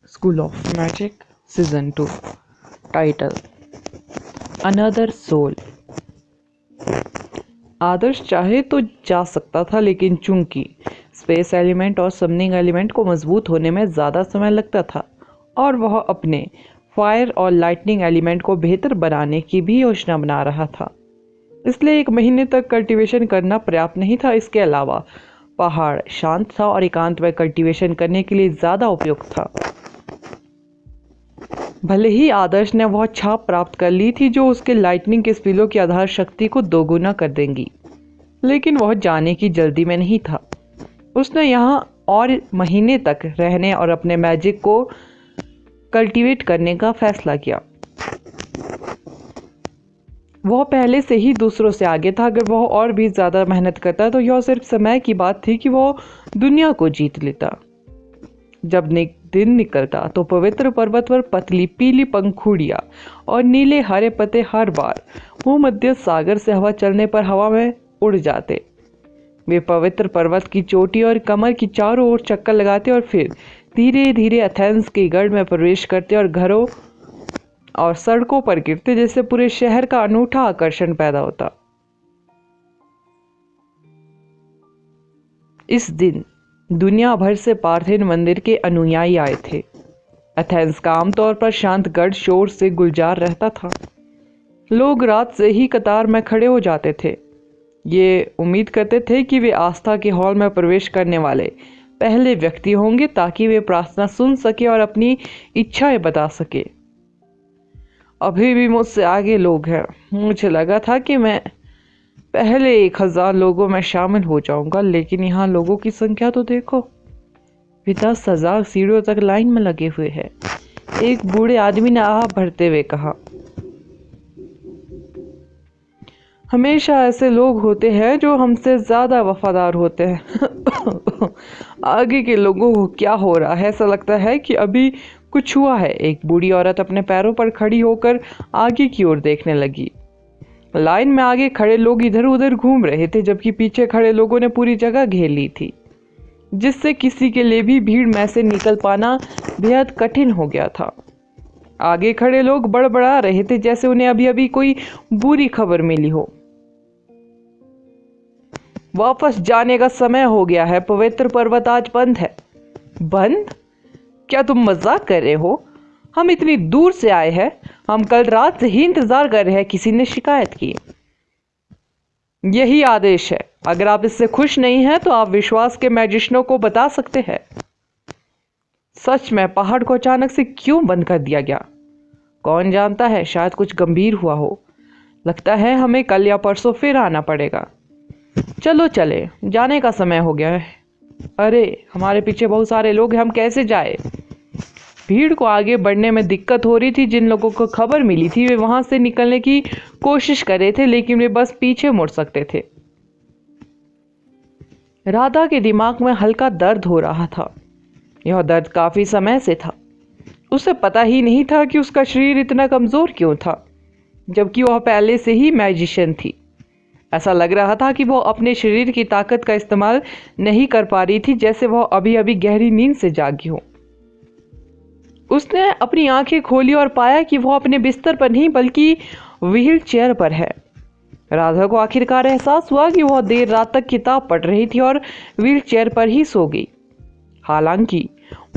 School of Magic Season 2 Title Another Soul। आदर्श चाहे तो जा सकता था, लेकिन चूंकि स्पेस एलिमेंट और समनिंग एलिमेंट को मजबूत होने में ज़्यादा समय लगता था और वह अपने फायर और लाइटनिंग एलिमेंट को बेहतर बनाने की भी योजना बना रहा था, इसलिए 1 महीने तक कल्टीवेशन करना पर्याप्त नहीं था। इसके अलावा पहाड़ शांत था और एकांत में कल्टीवेशन करने के लिए ज़्यादा उपयुक्त था। भले ही आदर्श ने वह छाप प्राप्त कर ली थी जो उसके लाइटनिंग के स्पिलों की आधार शक्ति को दोगुना कर देंगी, लेकिन वह जाने की जल्दी में नहीं था। उसने यहाँ और महीने तक रहने और अपने मैजिक को कल्टीवेट करने का फैसला किया। वह पहले से ही दूसरों से आगे था। अगर वह और भी ज़्यादा मेहनत करता तो यह सिर्फ समय की बात थी कि वह दुनिया को जीत लेता। जब दिन निकलता तो पवित्र पर्वत पर पतली पीली पंखुड़ियाँ और नीले हरे पत्ते हर बार भूमध्य सागर से हवा चलने पर हवा में उड़ जाते। वे पवित्र पर्वत की चोटी और कमर की चारों ओर चक्कर लगाते और फिर धीरे धीरे एथेंस के गढ़ में प्रवेश करते और घरों और सड़कों पर गिरते, जिससे पूरे शहर का अनूठा आकर्षण पैदा होता। इस दिन दुनिया भर से पार्थेन मंदिर के अनुयायी आए थे। एथेंस का आमतौर पर शांत गढ़ शोर से गुलजार रहता था। लोग रात से ही कतार में खड़े हो जाते थे। ये उम्मीद करते थे कि वे आस्था के हॉल में प्रवेश करने वाले पहले व्यक्ति होंगे, ताकि वे प्रार्थना सुन सके और अपनी इच्छाएं बता सके। अभी भी मुझसे आगे लोग हैं। मुझे लगा था कि मैं पहले 1000 लोगों में शामिल हो जाऊंगा, लेकिन यहाँ लोगों की संख्या तो देखो। वे 10,000 सीढ़ियों तक लाइन में लगे हुए हैं। एक बूढ़े आदमी ने आह भरते हुए कहा, हमेशा ऐसे लोग होते हैं जो हमसे ज्यादा वफादार होते हैं। आगे के लोगों को क्या हो रहा है? ऐसा लगता है कि अभी कुछ हुआ है। एक बूढ़ी औरत अपने पैरों पर खड़ी होकर आगे की ओर देखने लगी। लाइन में आगे खड़े लोग इधर उधर घूम रहे थे, जबकि पीछे खड़े लोगों ने पूरी जगह घेर ली थी, जिससे किसी के लिए भी भीड़ में से निकल पाना बेहद कठिन हो गया था। आगे खड़े लोग बड़बड़ा रहे थे, जैसे उन्हें अभी अभी कोई बुरी खबर मिली हो। वापस जाने का समय हो गया है। पवित्र पर्वत आज बंद है। बंद? क्या तुम मजाक कर रहे हो? हम इतनी दूर से आए हैं। हम कल रात से ही इंतजार कर रहे हैं। किसी ने शिकायत की। यही आदेश है। अगर आप इससे खुश नहीं हैं तो आप विश्वास के मैजिशियनों को बता सकते हैं। सच में पहाड़ को अचानक से क्यों बंद कर दिया गया? कौन जानता है, शायद कुछ गंभीर हुआ हो। लगता है हमें कल या परसों फिर आना पड़ेगा। चलो चले, जाने का समय हो गया है। अरे, हमारे पीछे बहुत सारे लोग हैं, हम कैसे जाए? भीड़ को आगे बढ़ने में दिक्कत हो रही थी। जिन लोगों को खबर मिली थी वे वहां से निकलने की कोशिश कर रहे थे, लेकिन वे बस पीछे मुड़ सकते थे। राधा के दिमाग में हल्का दर्द हो रहा था। यह दर्द काफी समय से था। उसे पता ही नहीं था कि उसका शरीर इतना कमजोर क्यों था, जबकि वह पहले से ही मैजिशियन थी। ऐसा लग रहा था कि वह अपने शरीर की ताकत का इस्तेमाल नहीं कर पा रही थी, जैसे वह अभी अभी गहरी नींद से जागी हो। उसने अपनी आंखें खोली और पाया कि वह अपने बिस्तर पर नहीं बल्कि व्हील चेयर पर है। राधा को आखिरकार एहसास हुआ कि वह देर रात तक किताब पढ़ रही थी और व्हील चेयर पर ही सो गई। हालांकि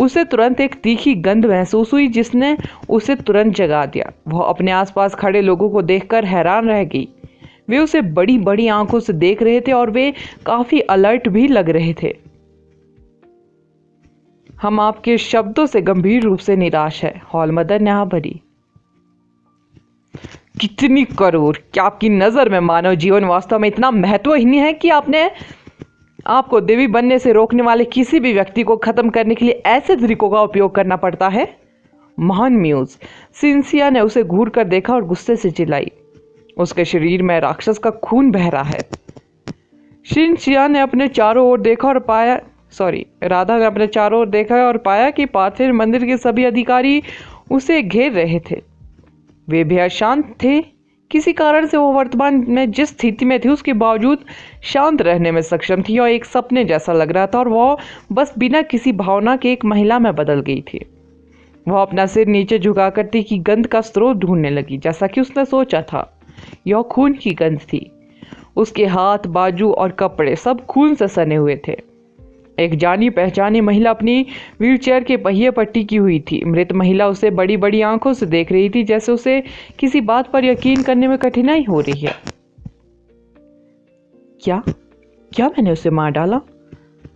उसे तुरंत एक तीखी गंध महसूस हुई, जिसने उसे तुरंत जगा दिया। वह अपने आसपास खड़े लोगों को देखकर हैरान रह गई। वे उसे बड़ी बड़ी आंखों से देख रहे थे और वे काफी अलर्ट भी लग रहे थे। हम आपके शब्दों से गंभीर रूप से निराश है, हॉल मदर ने आह भरी। कितनी करोड़! क्या आपकी नजर में मानव जीवन वास्तव में इतना महत्वहीन है कि आपको देवी बनने से रोकने वाले किसी भी व्यक्ति को खत्म करने के लिए ऐसे तरीकों का उपयोग करना पड़ता है? महान म्यूज! सिंसिया ने उसे घूर कर देखा और गुस्से से चिल्लाई, उसके शरीर में राक्षस का खून बह रहा है। शिनचिया ने अपने चारों ओर देखा और पाया राधा ने अपने चारों ओर देखा और पाया कि पार्थेन मंदिर के सभी अधिकारी उसे घेर रहे थे। वे बेहद शांत थे। किसी कारण से वो वर्तमान में जिस स्थिति में थी उसके बावजूद शांत रहने में सक्षम थी और एक सपने जैसा लग रहा था, और वह बस बिना किसी भावना के एक महिला में बदल गई थी। वह अपना सिर नीचे झुका करती की गंध का स्रोत ढूंढने लगी। जैसा कि उसने सोचा था, यह खून की गंध थी। उसके हाथ, बाजू और कपड़े सब खून से सने हुए थे। एक जानी पहचानी महिला अपनी व्हीलचेयर के पहिए पर टिकी हुई थी। मृत महिला उसे बड़ी बड़ी आंखों से देख रही थी, जैसे उसे किसी बात पर यकीन करने में कठिनाई हो रही है। क्या क्या मैंने उसे मार डाला?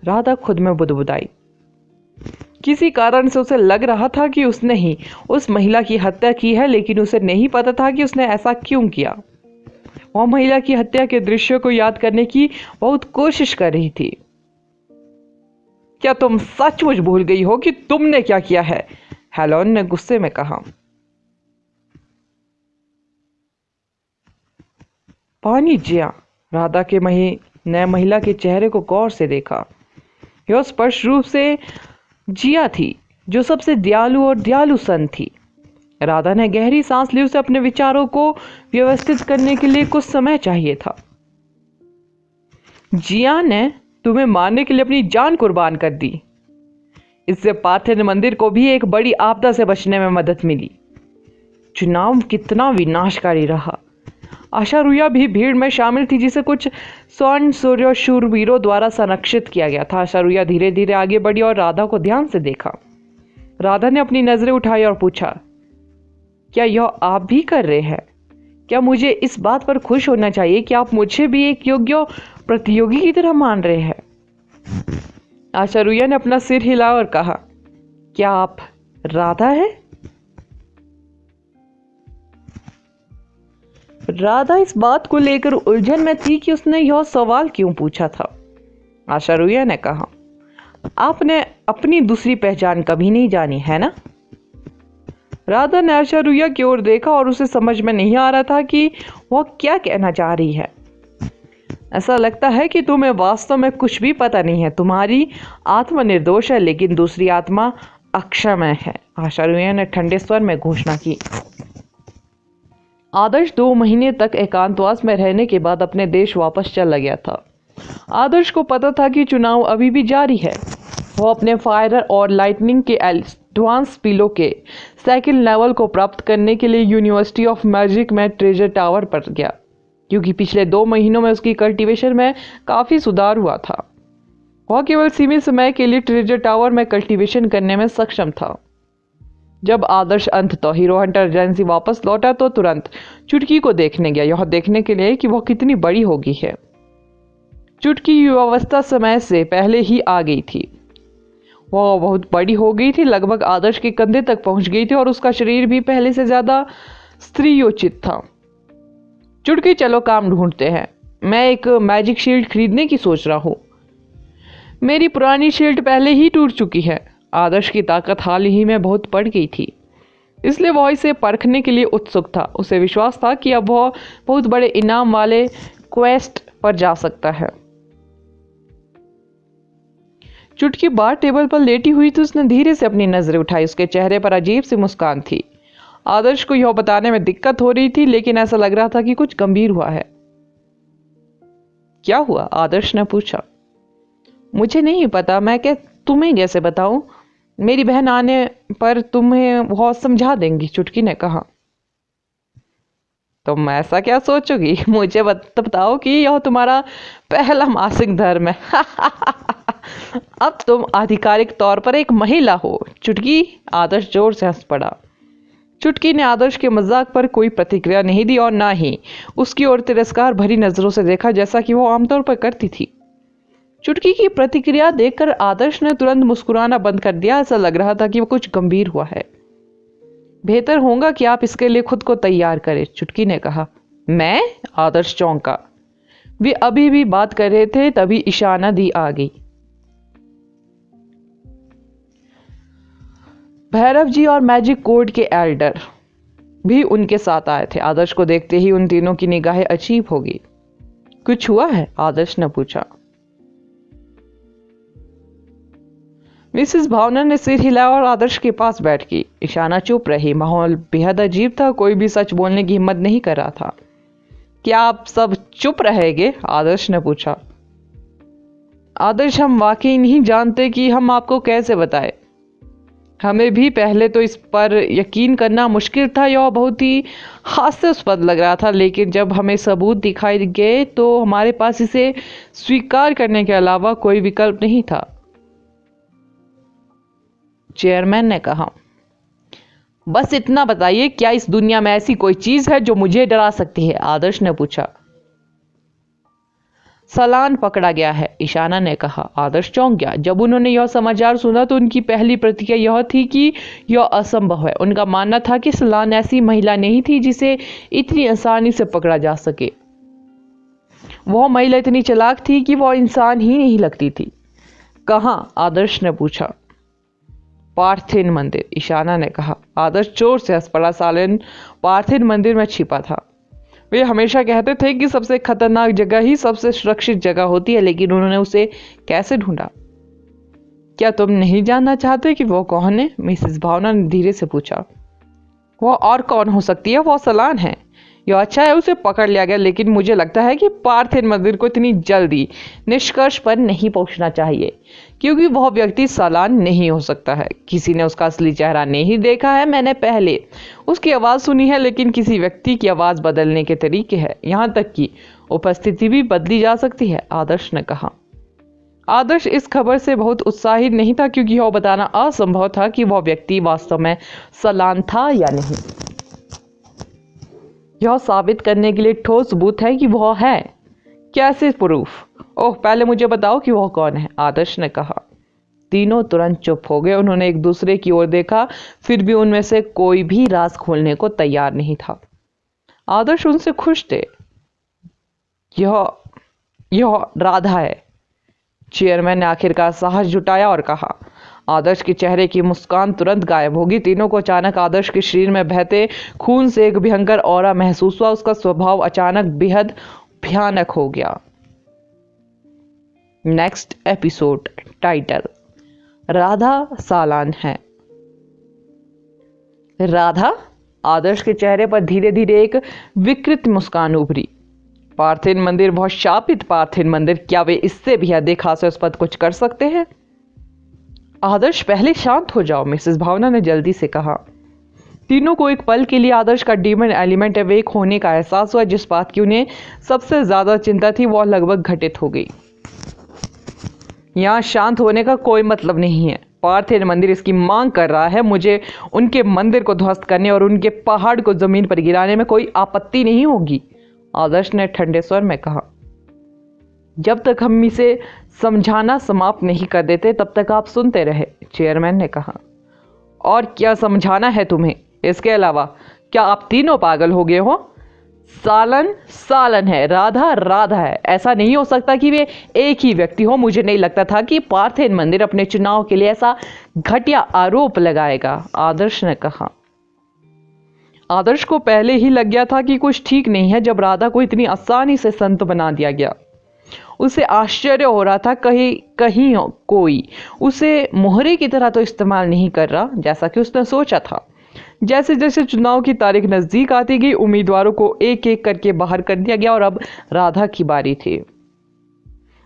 राधा खुद में बुदबुदाई। किसी कारण से उसे लग रहा था कि उसने ही उस महिला की हत्या की है, लेकिन उसे नहीं पता था कि उसने ऐसा क्यों किया। वह महिला की हत्या के दृश्य को याद करने की बहुत कोशिश कर रही थी। क्या तुम सचमुच भूल गई हो कि तुमने क्या किया है? हेलोन ने गुस्से में कहा। पानी जिया। राधा के ने महिला के चेहरे को गौर से देखा। यह स्पष्ट रूप से जिया थी, जो सबसे दयालु और दयालु संत थी। राधा ने गहरी सांस ली। उसे अपने विचारों को व्यवस्थित करने के लिए कुछ समय चाहिए था। जिया ने तुम्हें मारने के लिए अपनी जान कुर्बान कर दी। इससे पार्थिव मंदिर को भी एक बड़ी आपदा से बचने में मदद मिली। चुनाव कितना विनाशकारी रहा। आशारुया भी भीड़ में शामिल थी, जिसे कुछ स्वर्ण सूर्य शूरवीरों द्वारा संरक्षित किया गया था। आशारुया धीरे धीरे आगे बढ़ी और राधा को ध्यान से देखा। राधा ने अपनी नजरें उठाई और पूछा, क्या यह आप भी कर रहे हैं? क्या मुझे इस बात पर खुश होना चाहिए कि आप मुझे भी एक योग्य प्रतियोगी की तरह मान रहे हैं? आशारुया ने अपना सिर हिलाया और कहा, क्या आप राधा है? राधा इस बात को लेकर उलझन में थी कि उसने यह सवाल क्यों पूछा था। आशारुया ने कहा, आपने अपनी दूसरी पहचान कभी नहीं जानी है ना? राधा ने आशारुया की ओर देखा और उसे समझ में नहीं आ रहा था कि वह क्या कहना चाह रही है। ऐसा लगता है कि तुम्हें वास्तव में कुछ भी पता नहीं है। तुम्हारी आत्मा निर्दोष है, लेकिन दूसरी आत्मा अक्षमय है, आशारुया ने ठंडे स्वर में घोषणा की। आदर्श 2 महीने तक एकांतवास में रहने के बाद अपने देश वापस चला गया था। आदर्श को पता था कि चुनाव अभी भी जारी है। वो अपने फायर और लाइटनिंग के एडवांस पिलो के सेकंड लेवल को प्राप्त करने के लिए यूनिवर्सिटी ऑफ मैजिक में ट्रेजर टावर पर गया, क्योंकि पिछले 2 महीनों में उसकी कल्टीवेशन में काफ़ी सुधार हुआ था। वह केवल सीमित समय के लिए ट्रेजर टावर में कल्टीवेशन करने में सक्षम था। जब आदर्श अंततः हीरो हंटर एजेंसी वापस लौटा तो तुरंत चुटकी को देखने गया, यह देखने के लिए कि वह कितनी बड़ी हो गई है। चुटकी युवावस्था समय से पहले ही आ गई थी। वह बहुत बड़ी हो गई थी, लगभग आदर्श के कंधे तक पहुंच गई थी और उसका शरीर भी पहले से ज्यादा स्त्रीयोचित था। चुटकी, चलो काम ढूंढते हैं। मैं एक मैजिक शील्ड खरीदने की सोच रहा हूं। मेरी पुरानी शील्ड पहले ही टूट चुकी है। आदर्श की ताकत हाल ही में बहुत बढ़ गई थी, इसलिए वह इसे परखने के लिए उत्सुक था। उसे विश्वास था कि अब वह बहुत बड़े इनाम वाले क्वेस्ट पर जा सकता है। चुटकी बार टेबल पर लेटी हुई थी। उसने धीरे से अपनी नजरें उठाई। उसके चेहरे पर अजीब सी मुस्कान थी। आदर्श को यह बताने में दिक्कत हो रही थी, लेकिन ऐसा लग रहा था कि कुछ गंभीर हुआ है। क्या हुआ? आदर्श ने पूछा। मुझे नहीं पता, मैं तुम्हें कैसे बताऊं? मेरी बहन आने पर तुम्हें बहुत समझा देंगी, चुटकी ने कहा। तुम ऐसा क्या सोचोगी? मुझे बताओ कि यह तुम्हारा पहला मासिक धर्म है। अब तुम आधिकारिक तौर पर एक महिला हो, चुटकी। आदर्श जोर से हंस पड़ा। चुटकी ने आदर्श के मजाक पर कोई प्रतिक्रिया नहीं दी और ना ही उसकी ओर तिरस्कार भरी नजरों से देखा, जैसा कि वो आमतौर पर करती थी। चुटकी की प्रतिक्रिया देखकर आदर्श ने तुरंत मुस्कुराना बंद कर दिया। ऐसा लग रहा था कि वो कुछ गंभीर हुआ है। बेहतर होगा कि आप इसके लिए खुद को तैयार करें, चुटकी ने कहा। मैं? आदर्श चौंका। वे अभी भी बात कर रहे थे, तभी इशाना दी आ गई। भैरव जी और मैजिक कोड के एल्डर भी उनके साथ आए थे। आदर्श को देखते ही उन तीनों की निगाहें अजीब हो गई। कुछ हुआ है? आदर्श ने पूछा। मिसेस भावना ने सिर हिलाया और आदर्श के पास बैठ गई। इशाना चुप रही। माहौल बेहद अजीब था। कोई भी सच बोलने की हिम्मत नहीं कर रहा था। क्या आप सब चुप रहेंगे? आदर्श ने पूछा। आदर्श, हम वाकई नहीं जानते कि हम आपको कैसे बताएं। हमें भी पहले तो इस पर यकीन करना मुश्किल था, यह बहुत ही हास्यास्पद लग रहा था, लेकिन जब हमें सबूत दिखाई गए तो हमारे पास इसे स्वीकार करने के अलावा कोई विकल्प नहीं था। चेयरमैन ने कहा, बस इतना बताइए, क्या इस दुनिया में ऐसी कोई चीज है जो मुझे डरा सकती है? आदर्श ने पूछा। सलान पकड़ा गया है, ईशाना ने कहा। आदर्श चौंक गया। जब उन्होंने यह समाचार सुना तो उनकी पहली प्रतिक्रिया यह थी कि यह असंभव है। उनका मानना था कि सलान ऐसी महिला नहीं थी जिसे इतनी आसानी से पकड़ा जा सके। वह महिला इतनी चालाक थी कि वह इंसान ही नहीं लगती थी। कहाँ? आदर्श ने पूछा। पार्थिन मंदिर, ईशाना ने कहा। आदर्श जोर से हंस पड़ा। सालन पार्थिन मंदिर में छिपा था। वे हमेशा कहते थे कि सबसे खतरनाक जगह ही सबसे सुरक्षित जगह होती है, लेकिन उन्होंने उसे कैसे ढूंढा? क्या तुम नहीं जानना चाहते कि वो कौन है? मिसेस भावना ने धीरे से पूछा। वह और कौन हो सकती है? वो सलान है। यह अच्छा है उसे पकड़ लिया गया, लेकिन मुझे लगता है कि पार्थिन मंदिर को इतनी जल्दी निष्कर्ष पर नहीं पहुंचना चाहिए, क्योंकि वह व्यक्ति सलान नहीं हो सकता है। किसी ने उसका असली चेहरा नहीं देखा है। मैंने पहले उसकी आवाज सुनी है, लेकिन किसी व्यक्ति की आवाज बदलने के तरीके हैं, यहां तक कि उपस्थिति भी बदली जा सकती है, आदर्श ने कहा। आदर्श इस खबर से बहुत उत्साहित नहीं था, क्योंकि वह बताना असंभव था कि वह व्यक्ति वास्तव में सलान था या नहीं। यह साबित करने के लिए ठोस सबूत है कि वह है। कैसे प्रूफ? ओह, पहले मुझे बताओ कि वह कौन है, आदर्श ने कहा। तीनों तुरंत चुप हो गए। उन्होंने एक दूसरे की ओर देखा, फिर भी उनमें से कोई भी राज खोलने को तैयार नहीं था। आदर्श उनसे खुश थे। यह राधा है। चेयरमैन ने आखिरकार साहस जुटाया और कहा। आदर्श के चेहरे की मुस्कान तुरंत गायब होगी। तीनों को अचानक आदर्श के शरीर में बहते खून से एक भयंकर ऑरा महसूस हुआ। उसका स्वभाव अचानक बेहद भयानक हो गया। नेक्स्ट एपिसोड टाइटल, राधा सालान है। राधा? आदर्श के चेहरे पर धीरे धीरे एक विकृत मुस्कान उभरी। पार्थिन मंदिर, बहुत शापित पार्थिन मंदिर, क्या वे इससे भी अधिक हास्यास्पद कुछ कर सकते हैं? आदर्श पहले शांत हो जाओ, मिसेस भावना ने जल्दी से कहा। तीनों को एक पल के लिए आदर्श का डीमन एलिमेंट अवेक होने का एहसास हुआ। जिस बात की उन्हें सबसे ज्यादा चिंता थी वह लगभग घटित हो गई। यहाँ शांत होने का कोई मतलब नहीं है। पार्थिन मंदिर इसकी मांग कर रहा है। मुझे उनके मंदिर को ध्वस्त करने और उनके पहाड़ को जमीन पर गिराने में कोई आपत्ति नहीं होगी, आदर्श ने ठंडे स्वर में कहा। जब तक हम इसे समझाना समाप्त नहीं कर देते तब तक आप सुनते रहे, चेयरमैन ने कहा। और क्या समझाना है तुम्हें? इसके अलावा क्या आप तीनों पागल हो गए हो? सालन सालन है, राधा राधा है। ऐसा नहीं हो सकता कि वे एक ही व्यक्ति हो। मुझे नहीं लगता था कि पार्थिन मंदिर अपने चुनाव के लिए ऐसा घटिया आरोप लगाएगा, आदर्श ने कहा। आदर्श को पहले ही लग गया था कि कुछ ठीक नहीं है जब राधा को इतनी आसानी से संत बना दिया गया। उसे आश्चर्य हो रहा था कहीं कहीं कोई उसे मोहरे की तरह तो इस्तेमाल नहीं कर रहा जैसा कि उसने सोचा था। जैसे जैसे चुनाव की तारीख नजदीक आती गई, उम्मीदवारों को एक एक करके बाहर कर दिया गया और अब राधा की बारी थी।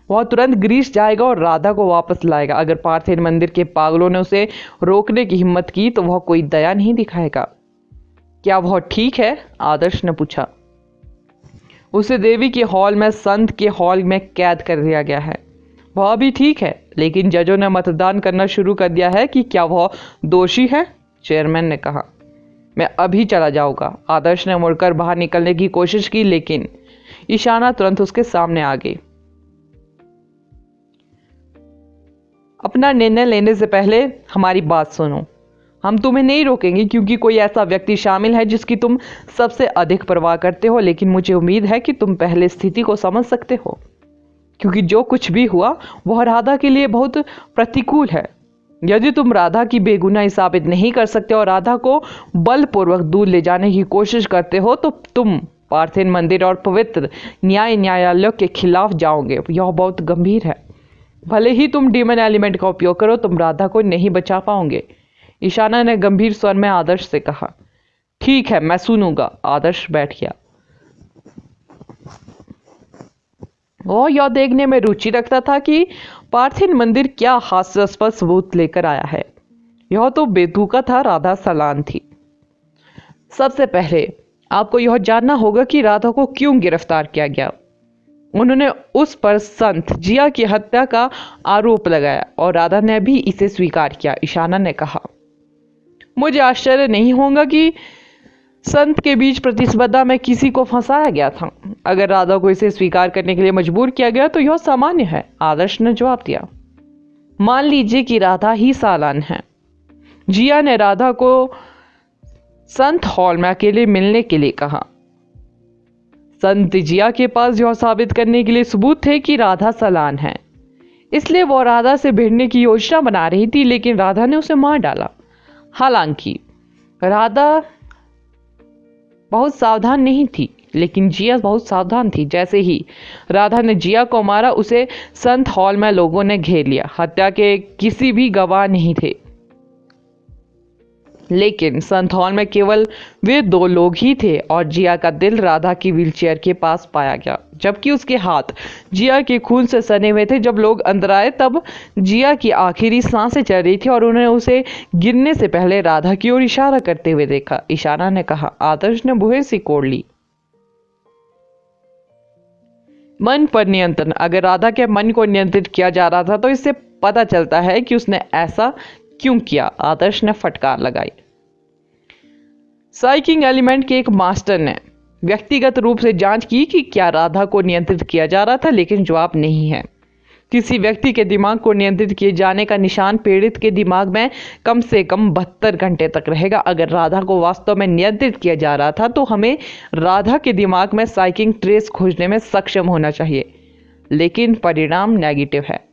वह तुरंत ग्रीस जाएगा और राधा को वापस लाएगा। अगर पार्थिन मंदिर के पागलों ने उसे रोकने की हिम्मत की तो वह कोई दया नहीं दिखाएगा। क्या वह ठीक है? आदर्श ने पूछा। उसे देवी के हॉल में संत के हॉल में कैद कर दिया गया है। वह भी ठीक है, लेकिन जजों ने मतदान करना शुरू कर दिया है कि क्या वह दोषी है, चेयरमैन ने कहा। मैं अभी चला जाऊंगा। आदर्श ने मुड़कर बाहर निकलने की कोशिश की, लेकिन ईशाना तुरंत उसके सामने आ गई। अपना निर्णय लेने से पहले हमारी बात सुनो। हम तुम्हें नहीं रोकेंगे क्योंकि कोई ऐसा व्यक्ति शामिल है जिसकी तुम सबसे अधिक परवाह करते हो, लेकिन मुझे उम्मीद है कि तुम पहले स्थिति को समझ सकते हो, क्योंकि जो कुछ भी हुआ वह राधा के लिए बहुत प्रतिकूल है। यदि तुम राधा की बेगुनाही साबित नहीं कर सकते और राधा को बलपूर्वक दूर ले जाने की कोशिश करते हो तो तुम पार्थिन मंदिर और पवित्र न्यायालयों के खिलाफ जाओगे। यह बहुत गंभीर है। भले ही तुम डीमन एलिमेंट का उपयोग करो, तुम राधा को नहीं बचा पाओगे, ईशाना ने गंभीर स्वर में आदर्श से कहा। ठीक है, मैं सुनूंगा, आदर्श बैठ गया। वह यह देखने में रुचि रखता था कि पार्थिन मंदिर क्या हास्यास्पद सबूत लेकर आया है। यह तो बेतुका था, राधा सलान थी। सबसे पहले आपको यह जानना होगा कि राधा को क्यों गिरफ्तार किया गया। उन्होंने उस पर संत जिया की हत्या का आरोप लगाया और राधा ने भी इसे स्वीकार किया। ईशाना ने कहा, मुझे आश्चर्य नहीं होगा कि संत के बीच प्रतिस्पर्धा में किसी को फंसाया गया था। अगर राधा को इसे स्वीकार करने के लिए मजबूर किया गया तो यह सामान्य है, आदर्श ने जवाब दिया। मान लीजिए कि राधा ही सालान है। जिया ने राधा को संत हॉल में अकेले मिलने के लिए कहा। संत जिया के पास यह साबित करने के लिए सबूत थे कि राधा सलान है, इसलिए वह राधा से भिड़ने की योजना बना रही थी, लेकिन राधा ने उसे मार डाला। हालांकि राधा बहुत सावधान नहीं थी, लेकिन जिया बहुत सावधान थी। जैसे ही राधा ने जिया को मारा, उसे संत हॉल में लोगों ने घेर लिया। हत्या के किसी भी गवाह नहीं थे, लेकिन संत हॉल में केवल वे 2 लोग ही थे और जिया का दिल राधा की व्हीलचेयर के पास पाया गया, जबकि उसके हाथ जिया के खून से सने हुए थे। जब लोग अंदर आए तब जिया की आखिरी सांसें चल रही थी और उन्होंने उसे गिरने से पहले राधा की ओर इशारा करते हुए देखा। ईशाना ने कहा। आदर्श ने भुए सिकोड़ ली। मन पर नियंत्रण। अगर राधा के मन को नियंत्रित किया जा रहा था तो इससे पता चलता है कि उसने ऐसा क्यों किया, आदर्श ने फटकार लगाई। साइकिंग एलिमेंट के एक मास्टर ने व्यक्तिगत रूप से जांच की कि क्या राधा को नियंत्रित किया जा रहा था, लेकिन जवाब नहीं है। किसी व्यक्ति के दिमाग को नियंत्रित किए जाने का निशान पीड़ित के दिमाग में कम से कम 72 घंटे तक रहेगा। अगर राधा को वास्तव में नियंत्रित किया जा रहा था तो हमें राधा के दिमाग में साइकिंग ट्रेस खोजने में सक्षम होना चाहिए, लेकिन परिणाम नेगेटिव है।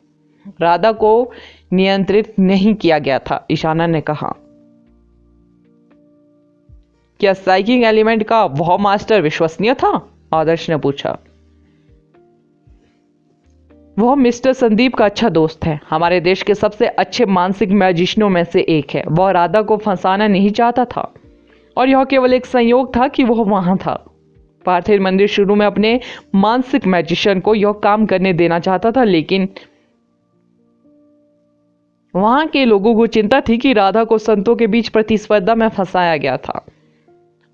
राधा को नियंत्रित नहीं किया गया था, ईशाना ने कहा। क्या साइकिंग एलिमेंट का वह मास्टर विश्वसनीय था, आदर्श ने पूछा। वह मिस्टर संदीप का अच्छा दोस्त है, हमारे देश के सबसे अच्छे मानसिक मैजिशियनों में से एक है। वह राधा को फंसाना नहीं चाहता था और यह केवल एक संयोग था कि वह वहां था। पार्थिव मंदिर शुरू में अपने मानसिक मैजिशियन को यह काम करने देना चाहता था, लेकिन वहां के लोगों को चिंता थी कि राधा को संतों के बीच प्रतिस्पर्धा में फंसाया गया था,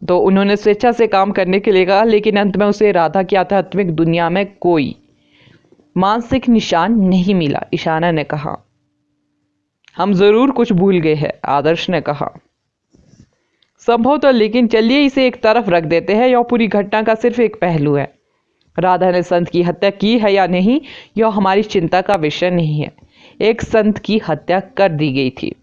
तो उन्होंने स्वेच्छा से काम करने के लिए कहा। लेकिन अंत में उसे राधा की आध्यात्मिक दुनिया में कोई मानसिक निशान नहीं मिला, ईशाना ने कहा। हम जरूर कुछ भूल गए हैं, आदर्श ने कहा। संभवतः, लेकिन चलिए इसे एक तरफ रख देते हैं। यह पूरी घटना का सिर्फ एक पहलू है। राधा ने संत की हत्या की है या नहीं, यह हमारी चिंता का विषय नहीं है। एक संत की हत्या कर दी गई थी।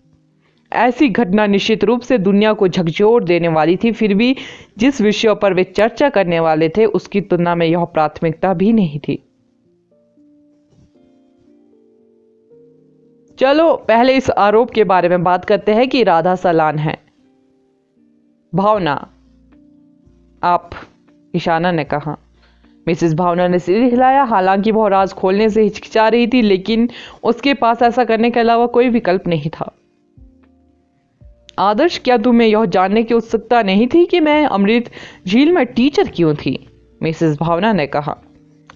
ऐसी घटना निश्चित रूप से दुनिया को झकझोर देने वाली थी। फिर भी जिस विषय पर वे चर्चा करने वाले थे उसकी तुलना में यह प्राथमिकता भी नहीं थी। चलो पहले इस आरोप के बारे में बात करते हैं कि राधा सलान है। भावना, आप, ईशाना ने कहा। मिसेस भावना ने सिर हिलाया। हालांकि वह राज खोलने से हिचकिचा रही थी, लेकिन उसके पास ऐसा करने के अलावा कोई विकल्प नहीं था। आदर्श, क्या तुम्हें यह जानने की उत्सुकता नहीं थी कि मैं अमृत झील में टीचर क्यों थी? मिसेस भावना ने कहा।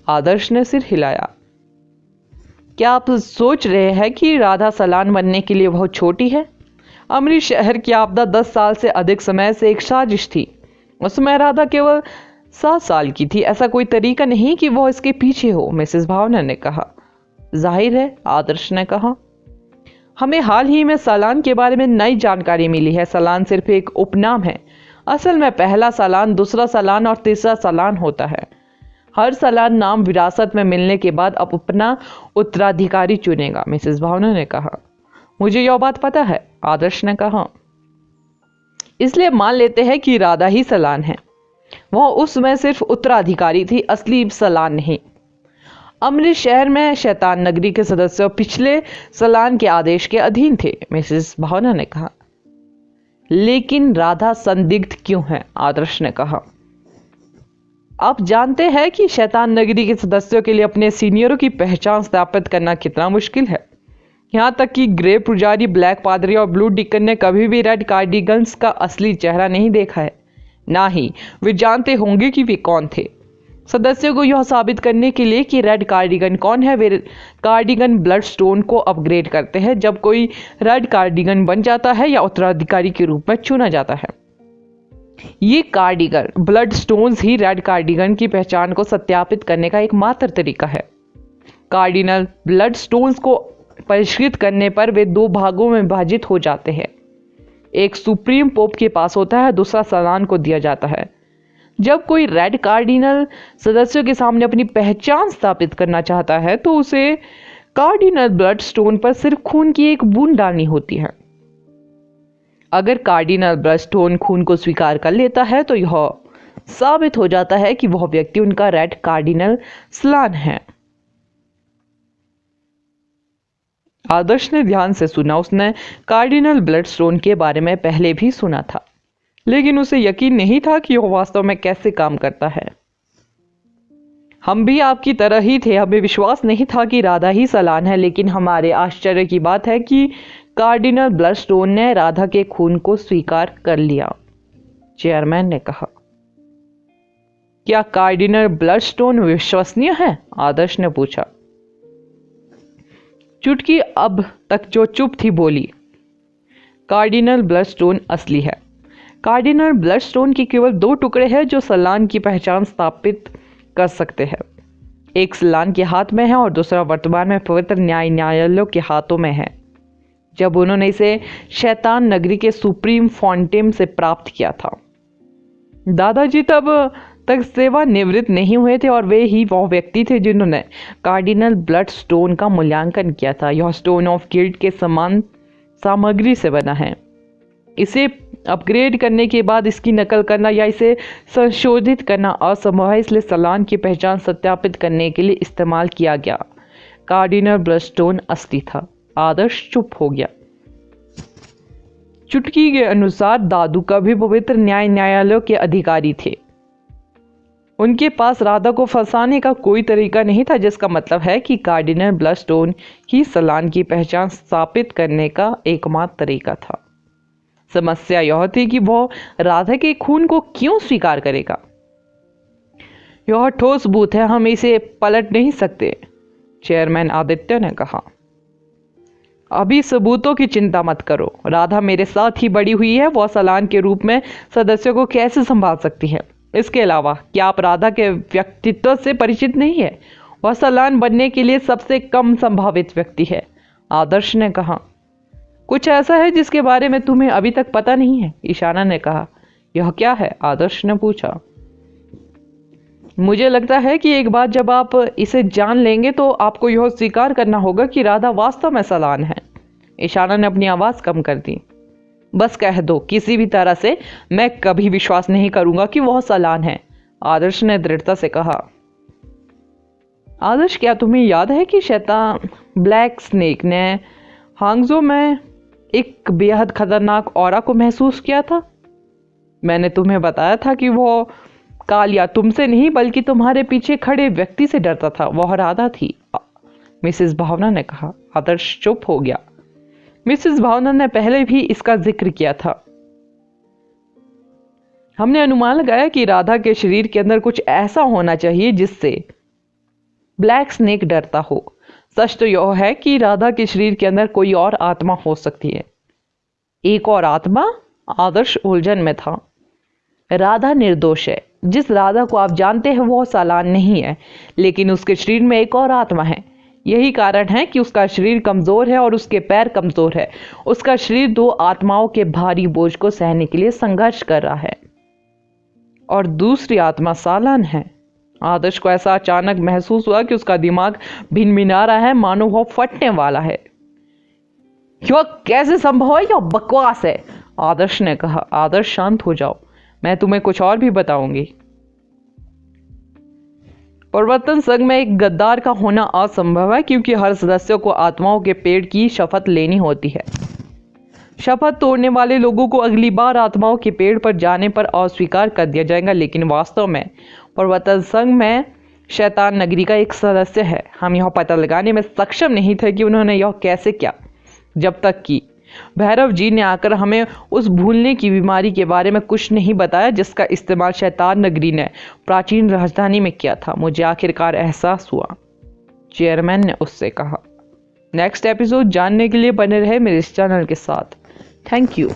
आदर्श ने सिर हिलाया। क्या आप सोच रहे हैं कि राधा सलान बनने के लिए बहुत छोटी है? अमृत शहर की आपदा 10 साल से अधिक समय से एक साजिश थी। उसमें राधा केवल 7 साल की थी। ऐसा कोई तरीका नहीं कि वह इसके पीछे हो, मिसेस भावना ने कहा। जाहिर है, आदर्श ने कहा। हमें हाल ही में सलान के बारे में नई जानकारी मिली है। सलान सिर्फ एक उपनाम है। असल में पहला सलान, दूसरा सलान और तीसरा सलान होता है। हर सलान नाम विरासत में मिलने के बाद अब अपना उत्तराधिकारी चुनेगा, मिसेस भावना ने कहा। मुझे यह बात पता है, आदर्श ने कहा। इसलिए मान लेते हैं कि राधा ही सलान है। वह उसमें सिर्फ उत्तराधिकारी थी, असली सलान नहीं। अमृत शहर में शैतान नगरी के सदस्य पिछले सलान के आदेश के अधीन थे, मिसेस भावना ने कहा। लेकिन राधा संदिग्ध क्यों है? आदर्श ने कहा। आप जानते हैं कि शैतान नगरी के सदस्यों के लिए अपने सीनियरों की पहचान स्थापित करना कितना मुश्किल है। यहां तक कि ग्रे पुजारी, ब्लैक पादरी और ब्लू डिकन ने कभी भी रेड कार्डिगन्स का असली चेहरा नहीं देखा है। ना ही वे जानते होंगे कि वे कौन थे। सदस्यों को यह साबित करने के लिए कि रेड कार्डिगन कौन है, वे कार्डिगन ब्लडस्टोन को अपग्रेड करते हैं। जब कोई रेड कार्डिगन बन जाता है या उत्तराधिकारी के रूप में चुना जाता है, ये कार्डिगन ब्लडस्टोन्स ही रेड कार्डिगन की पहचान को सत्यापित करने का एकमात्र तरीका है। कार्डिनल ब्लडस्टोन्स को परिष्कृत करने पर वे दो भागों में विभाजित हो जाते हैं। एक सुप्रीम पोप के पास होता है, दूसरा सलान को दिया जाता है। जब कोई रेड कार्डिनल सदस्यों के सामने अपनी पहचान स्थापित करना चाहता है तो उसे कार्डिनल ब्लडस्टोन पर सिर्फ खून की एक बूंद डालनी होती है। अगर कार्डिनल ब्लडस्टोन खून को स्वीकार कर लेता है तो यह साबित हो जाता है कि वह व्यक्ति उनका रेड कार्डिनल सलान है। आदर्श ने ध्यान से सुना। उसने कार्डिनल ब्लडस्टोन के बारे में पहले भी सुना था, लेकिन उसे यकीन नहीं था कि यह वास्तव में कैसे काम करता है। हम भी आपकी तरह ही थे, हमें विश्वास नहीं था कि राधा ही सलान है, लेकिन हमारे आश्चर्य की बात है कि कार्डिनल ब्लडस्टोन ने राधा के खून को स्वीकार कर लिया। चेयरमैन ने कहा, क्या कार्डिनल ब्लडस्टोन विश्वसनीय है? आदर्श ने पूछा। चुटकी अब तक जो चुप थी बोली, कार्डिनल ब्लडस्टोन असली है। कार्डिनल ब्लडस्टोन के केवल दो टुकड़े हैं जो सलान की पहचान स्थापित कर सकते हैं। एक सलान के हाथ में है और दूसरा वर्तमान में पवित्र न्यायालयों के हाथों में है। जब उन्होंने इसे शैतान नगरी के सुप्रीम फॉन्टेम से प्राप्त किया था, दादाजी तब तक सेवानिवृत्त नहीं हुए थे और वे ही वह व्यक्ति थे जिन्होंने कार्डिनल ब्लडस्टोन का मूल्यांकन किया था। यह स्टोन ऑफ गिल्ड के समान सामग्री से बना है। इसे अपग्रेड करने के बाद इसकी नकल करना या इसे संशोधित करना असंभव है, इसलिए सलान की पहचान सत्यापित करने के लिए इस्तेमाल किया गया। कार्डिनल ब्लडस्टोन असली था। आदर्श चुप हो गया। चुटकी के अनुसार दादू कभी पवित्र न्यायालयों के अधिकारी थे। उनके पास राधा को फंसाने का कोई तरीका नहीं था, जिसका मतलब है कि कार्डिनल ब्लडस्टोन ही सलान की पहचान स्थापित करने का एकमात्र तरीका था। समस्या यह थी कि वह राधा के खून को क्यों स्वीकार करेगा। यह ठोस सबूत है, हम इसे पलट नहीं सकते, चेयरमैन आदित्य ने कहा। अभी सबूतों की चिंता मत करो। राधा मेरे साथ ही बड़ी हुई है, वह सलान के रूप में सदस्यों को कैसे संभाल सकती है। इसके अलावा क्या आप राधा के व्यक्तित्व से परिचित नहीं है? वह सलान बनने के लिए सबसे कम संभावित व्यक्ति है, आदर्श ने कहा। कुछ ऐसा है जिसके बारे में तुम्हें अभी तक पता नहीं है, ईशाना ने कहा। यह क्या है? आदर्श ने पूछा। मुझे लगता है कि एक बार जब आप इसे जान लेंगे तो आपको यह स्वीकार करना होगा कि राधा वास्तव में सलान है। ईशाना ने अपनी आवाज कम कर दी। बस कह दो, किसी भी तरह से मैं कभी विश्वास नहीं करूंगा कि वह सलान है, आदर्श ने दृढ़ता से कहा। आदर्श, क्या तुम्हें याद है कि शैतान ब्लैक स्नेक ने हांगजो में एक बेहद खतरनाक ऑरा को महसूस किया था? मैंने तुम्हें बताया था कि वो कालिया तुमसे नहीं बल्कि तुम्हारे पीछे खड़े व्यक्ति से डरता था। वह राधा थी, मिसेस भावना ने कहा। आदर्श चुप हो गया। मिसेस भावना ने पहले भी इसका जिक्र किया था। हमने अनुमान लगाया कि राधा के शरीर के अंदर कुछ ऐसा होना चाहिए जिससे ब्लैक स्नेक डरता हो। सच तो यह है कि राधा के शरीर के अंदर कोई और आत्मा हो सकती है। एक और आत्मा? आदर्श उलझन में था। राधा निर्दोष है। जिस राधा को आप जानते हैं वह सलान नहीं है, लेकिन उसके शरीर में एक और आत्मा है। यही कारण है कि उसका शरीर कमजोर है और उसके पैर कमजोर है। उसका शरीर दो आत्माओं के भारी बोझ को सहने के लिए संघर्ष कर रहा है और दूसरी आत्मा सालान है। आदर्श को ऐसा अचानक महसूस हुआ कि उसका दिमाग भिनभिना रहा है, मानो वह फटने वाला है। यह कैसे संभव है? यह बकवास है, आदर्श ने कहा। आदर्श, शांत हो जाओ, मैं तुम्हें कुछ और भी बताऊंगी। परिवर्तन संघ में एक गद्दार का होना असंभव है, क्योंकि हर सदस्य को आत्माओं के पेड़ की शपथ लेनी होती है। शपथ तोड़ने वाले लोगों को अगली बार आत्माओं के पेड़ पर जाने पर अस्वीकार कर दिया जाएगा, लेकिन वास्तव में परिवर्तन संघ में शैतान नगरी का एक सदस्य है। हम यह पता लगाने में सक्षम नहीं थे कि उन्होंने यह कैसे किया, जब तक कि भैरव जी ने आकर हमें उस भूलने की बीमारी के बारे में कुछ नहीं बताया जिसका इस्तेमाल शैतान नगरी ने प्राचीन राजधानी में किया था। मुझे आखिरकार एहसास हुआ, चेयरमैन ने उससे कहा। नेक्स्ट एपिसोड जानने के लिए बने रहे मेरे इस चैनल के साथ। Thank you.